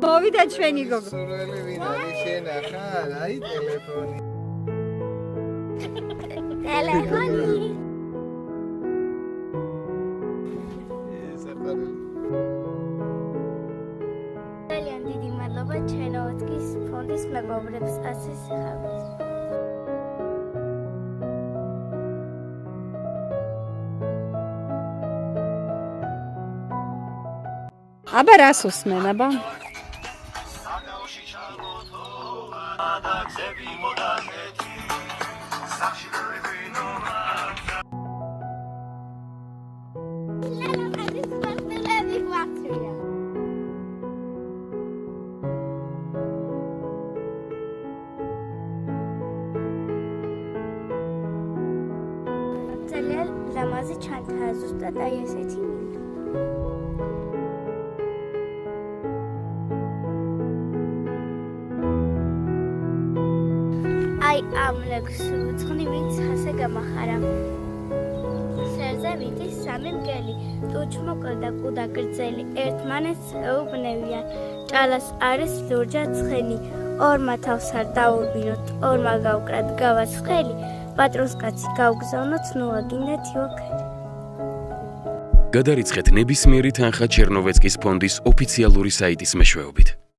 მოვიდა ჩვენი გოგო. სურველი ვინ არის შენ ახლა? აი ტელეფონი. ტელეფონი. ძალიან დიდი მადლობა ჩენოვსკის ფონდის მეგობრებს ასე სიხარულს. აბა რას უსმენ, აბა? ძალიან ლამაზი ჩანთაა ზუსტად აი ესეთი. აი ამ ლექსუცხვი ვინც ასე გამახარა. სერზე მიდის სამი მგელი, ტუჩმოკლ და კუდა გრძელი, ერთმანეთს ეუბნევიან, ჭალას არის ლურჯა ცხენი, ორმა თავს არ დაურბინოთ, ორმა გავკრათ გავას ხელი, პატრონს კაცი გავგზავნოთ, ნუ აგინდეთ იოქელი. გადარიცხეთ ნებისმიერი თანხა ჩერნოვეცკის ფონდის ოფიციალური საიტის მეშვეობით.